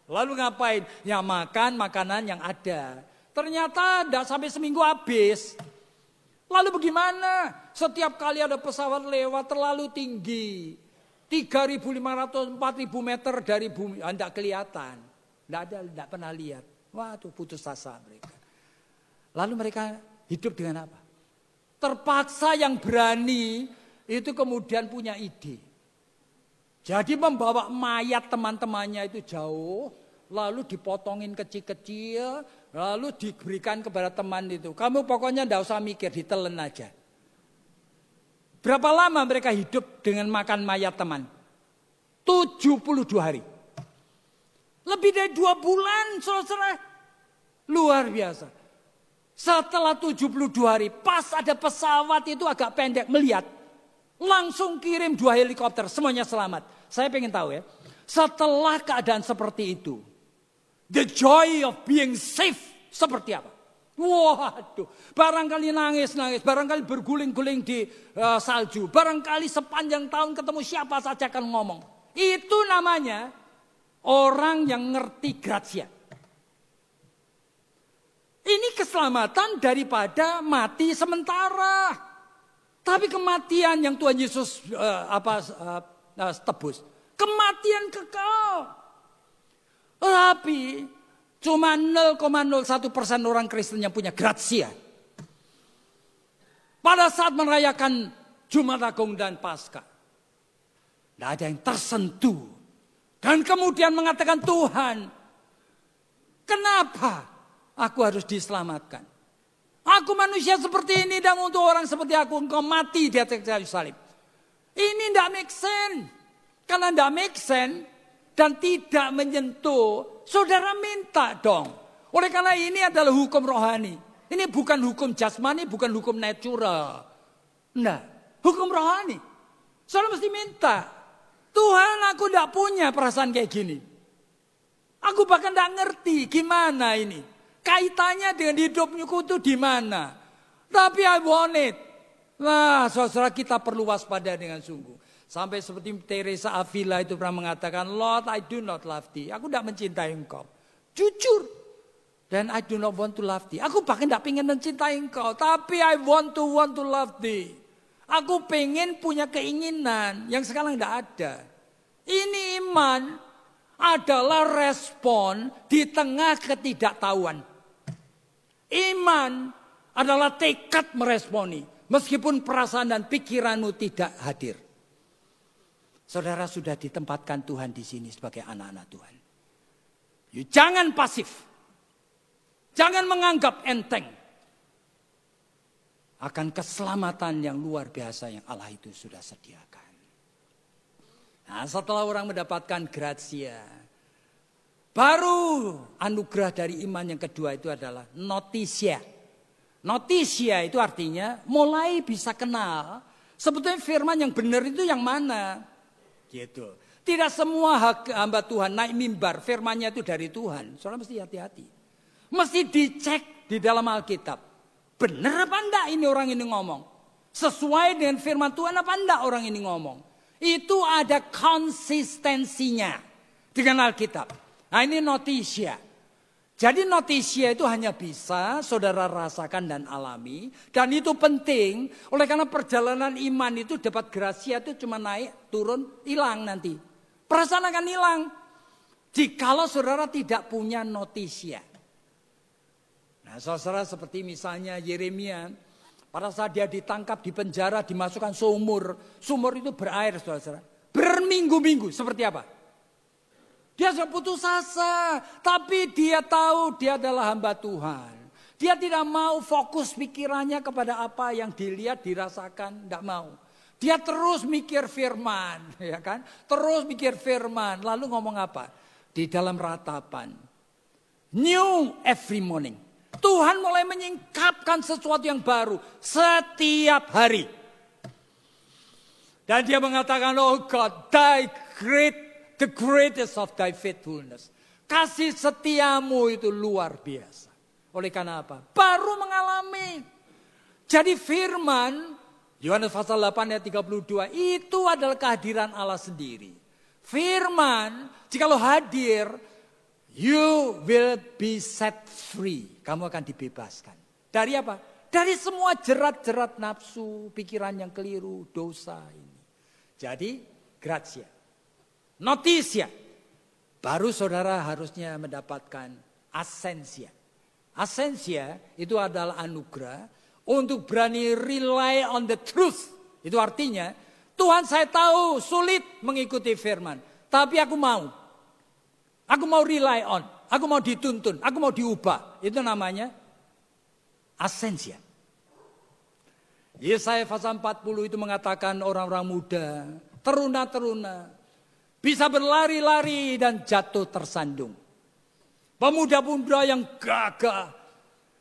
Lalu ngapain? Ya makan makanan yang ada. Ternyata tidak sampai seminggu habis. Lalu bagaimana? Setiap kali ada pesawat lewat terlalu tinggi. 3.500, 4.000 meter dari bumi. Tidak kelihatan. Tidak pernah lihat. Wah tuh putus asa mereka. Lalu mereka hidup dengan apa? Terpaksa yang berani itu kemudian punya ide. Jadi membawa mayat teman-temannya itu jauh. lalu dipotongin kecil-kecil, lalu diberikan kepada teman itu. Kamu pokoknya tidak usah mikir, ditelen aja. Berapa lama mereka hidup dengan makan mayat teman? 72 hari. Lebih dari 2 bulan, saudara. Luar biasa. Setelah 72 hari, pas ada pesawat itu agak pendek melihat. Langsung kirim 2 helikopter, semuanya selamat. Saya pengen tahu ya. Setelah keadaan seperti itu, the joy of being safe seperti apa? Waduh, barangkali nangis, barangkali berguling-guling di salju. Barangkali sepanjang tahun ketemu siapa saja akan ngomong. Itu namanya orang yang ngerti gratia. Ini keselamatan daripada mati sementara. Tapi kematian yang Tuhan Yesus tebus. Kematian kekal. Tapi cuma 0,01% orang Kristen yang punya gratia. Pada saat merayakan Jumat Agung dan Paskah. Tidak ada yang tersentuh. Dan kemudian mengatakan, Tuhan, kenapa aku harus diselamatkan? Aku manusia seperti ini dan untuk orang seperti aku engkau mati di atas kayu salib. Ini tidak make sense. Karena tidak make sense dan tidak menyentuh, saudara minta dong. Oleh karena ini adalah hukum rohani. Ini bukan hukum jasmani, bukan hukum natural. Nah, hukum rohani. Saudara mesti minta. Tuhan, aku tidak punya perasaan kayak gini. Aku bahkan tidak ngerti gimana ini. Kaitannya dengan hidupku itu di mana. Tapi I want it. Nah, saudara kita perlu waspada dengan sungguh. Sampai seperti Teresa Avila itu pernah mengatakan, Lord, I do not love thee. Aku tidak mencintai engkau. Jujur. Dan I do not want to love thee. Aku bahkan tidak ingin mencintai engkau. Tapi I want to love thee. Aku pengen punya keinginan yang sekarang tidak ada. Ini iman adalah respon di tengah ketidaktahuan. Iman adalah tekad meresponi. Meskipun perasaan dan pikiranmu tidak hadir. Saudara sudah ditempatkan Tuhan di sini sebagai anak-anak Tuhan. Jangan pasif. Jangan menganggap enteng. Akan keselamatan yang luar biasa yang Allah itu sudah sediakan. Nah, setelah orang mendapatkan gratia, baru anugerah dari iman yang kedua itu adalah notitia. Notitia itu artinya mulai bisa kenal sebetulnya firman yang benar itu yang mana. Gitu. Tidak semua hamba Tuhan naik mimbar firmannya itu dari Tuhan. Soalnya mesti hati-hati. Mesti dicek di dalam Alkitab. Benar apa enggak ini orang ini ngomong? Sesuai dengan firman Tuhan apa enggak orang ini ngomong? Itu ada konsistensinya dengan Alkitab. Nah ini notitia. Jadi notitia itu hanya bisa saudara rasakan dan alami. Dan itu penting. Oleh karena perjalanan iman itu dapat gratia itu cuma naik, turun, hilang nanti. Perasaan akan hilang. Jikalau saudara tidak punya notitia. Nah saudara seperti misalnya Yeremia. Pada saat dia ditangkap, di penjara, dimasukkan sumur. Sumur itu berair saudara. Berminggu-minggu seperti apa? Dia sudah putus asa, tapi dia tahu dia adalah hamba Tuhan. Dia tidak mau fokus pikirannya kepada apa yang dilihat, dirasakan, tidak mau. Dia terus mikir firman, ya kan? Terus mikir firman, lalu ngomong apa? Di dalam ratapan. New every morning. Tuhan mulai menyingkapkan sesuatu yang baru setiap hari. Dan dia mengatakan, oh God, the greatest of thy faithfulness. Kasih setiamu itu luar biasa. Oleh karena apa? Baru mengalami. Jadi firman, Yohanes pasal 8 ayat 32, itu adalah kehadiran Allah sendiri. Firman, jikalau hadir, you will be set free. Kamu akan dibebaskan. Dari apa? Dari semua jerat-jerat nafsu, pikiran yang keliru, dosa ini. Jadi, gratia. Notitia. Baru saudara harusnya mendapatkan asensia. Asensia itu adalah anugerah untuk berani rely on the truth. Itu artinya, Tuhan saya tahu sulit mengikuti firman. Tapi aku mau. Aku mau rely on. Aku mau dituntun. Aku mau diubah. Itu namanya asensia. Yesaya pasal 40 itu mengatakan orang-orang muda, teruna-teruna, bisa berlari-lari dan jatuh tersandung. Pemuda-pemuda yang gagah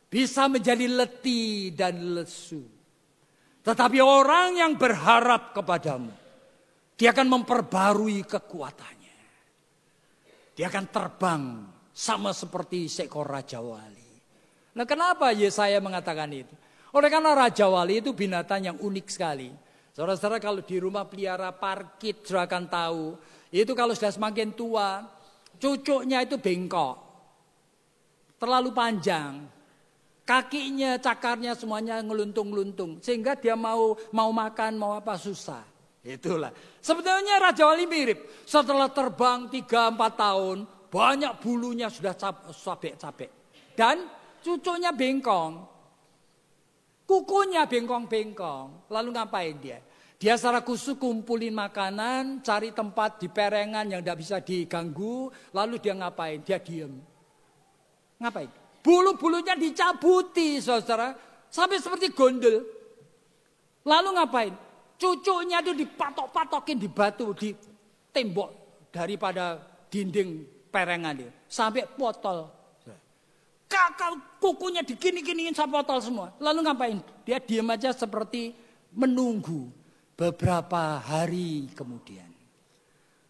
bisa menjadi letih dan lesu. Tetapi orang yang berharap kepadamu, dia akan memperbarui kekuatannya. Dia akan terbang sama seperti seekor Raja Wali. Nah, kenapa Yesaya mengatakan itu? Oleh karena Raja Wali itu binatang yang unik sekali. Saudara-saudara kalau di rumah pelihara parkit sudah akan tahu. Itu kalau sudah semakin tua, cucuknya itu bengkok. Terlalu panjang. Kakinya, cakarnya semuanya ngeluntung-luntung. Sehingga dia mau makan, mau apa susah. Itulah. Sebetulnya Raja Wali mirip. Setelah terbang 3-4 tahun, banyak bulunya sudah capek-capek. Dan cucuknya bengkong. Kukunya bengkong-bengkong. Lalu ngapain dia? Dia secara khusus kumpulin makanan, cari tempat di perengan yang tidak bisa diganggu. Lalu dia ngapain? Dia diem. Ngapain? Bulu-bulunya dicabuti, saudara. Sampai seperti gondel. Lalu ngapain? Cucunya itu dipatok-patokin di batu, di tembok daripada dinding perengan dia. Sampai potol. Kakak kukunya digini-giniin sampai potol semua. Lalu ngapain? Dia diam aja seperti menunggu beberapa hari kemudian.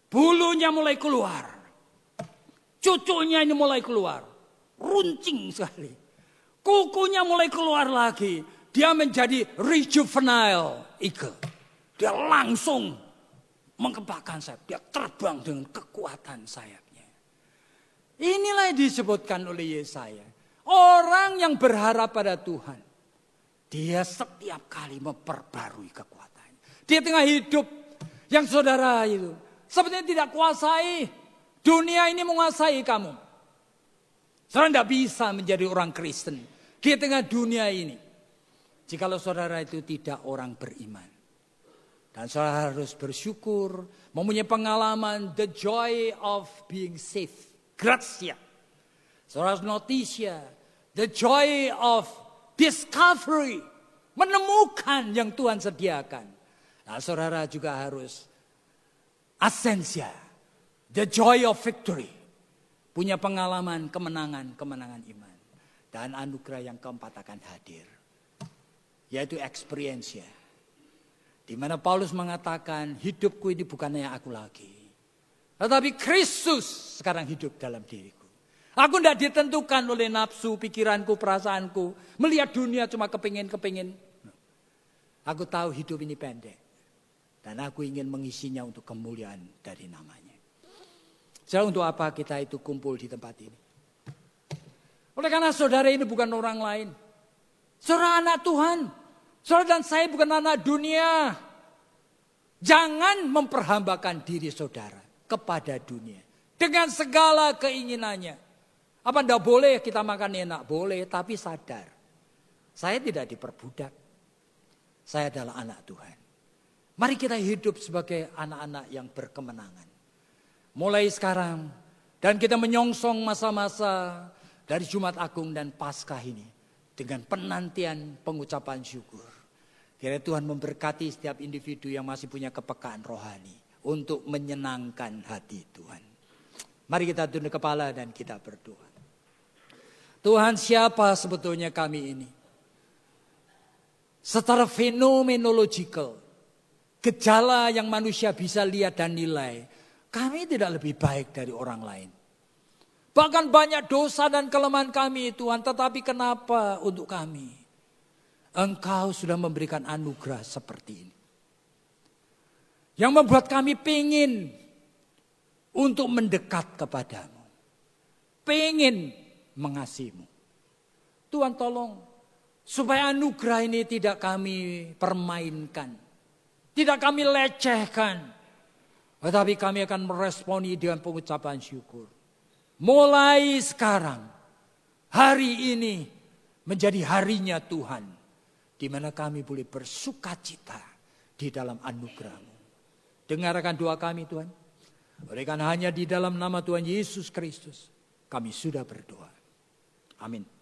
Bulunya mulai keluar. Cucunya ini mulai keluar. Runcing sekali. Kukunya mulai keluar lagi. Dia menjadi rejuvenile eagle. Dia langsung mengembangkan sayap. Dia terbang dengan kekuatan sayapnya. Inilah yang disebutkan oleh Yesaya. Orang yang berharap pada Tuhan. Dia setiap kali memperbarui kekuatannya. Dia tengah hidup yang saudara itu. Sebenarnya tidak kuasai. Dunia ini menguasai kamu. Saudara tidak bisa menjadi orang Kristen. Di tengah dunia ini. Jikalau saudara itu tidak orang beriman. Dan saudara harus bersyukur. Mempunyai pengalaman the joy of being saved. Gratia. Saudara noticia. The joy of discovery. Menemukan yang Tuhan sediakan. Nah, saudara juga harus asensia. The joy of victory. Punya pengalaman kemenangan iman. Dan anugerah yang keempat akan hadir. Yaitu experience. Di mana Paulus mengatakan hidupku ini bukannya aku lagi. Tetapi Kristus sekarang hidup dalam diriku. Aku tidak ditentukan oleh nafsu, pikiranku, perasaanku. Melihat dunia cuma kepingin. Aku tahu hidup ini pendek. Dan aku ingin mengisinya untuk kemuliaan dari namanya. Jadi untuk apa kita itu kumpul di tempat ini? Oleh karena saudara ini bukan orang lain. Saudara anak Tuhan. Saudara dan saya bukan anak dunia. Jangan memperhambakan diri saudara kepada dunia. Dengan segala keinginannya. Apa tidak boleh kita makan enak? Boleh, tapi sadar. Saya tidak diperbudak. Saya adalah anak Tuhan. Mari kita hidup sebagai anak-anak yang berkemenangan. Mulai sekarang. Dan kita menyongsong masa-masa dari Jumat Agung dan Paskah ini. Dengan penantian pengucapan syukur. Kiranya Tuhan memberkati setiap individu yang masih punya kepekaan rohani. Untuk menyenangkan hati Tuhan. Mari kita tunduk kepala dan kita berdoa. Tuhan, siapa sebetulnya kami ini? Secara fenomenological, gejala yang manusia bisa lihat dan nilai, kami tidak lebih baik dari orang lain. Bahkan banyak dosa dan kelemahan kami Tuhan, tetapi kenapa untuk kami? Engkau sudah memberikan anugerah seperti ini. Yang membuat kami pingin untuk mendekat kepadamu. Pingin mengasihimu. Tuhan tolong supaya anugerah ini tidak kami permainkan. Tidak kami lecehkan. Tetapi kami akan meresponi dengan pengucapan syukur. Mulai sekarang, hari ini menjadi harinya Tuhan. Di mana kami boleh bersukacita di dalam anugerah-Mu. Dengarkan doa kami Tuhan. Oleh karena hanya di dalam nama Tuhan Yesus Kristus kami sudah berdoa. Amin.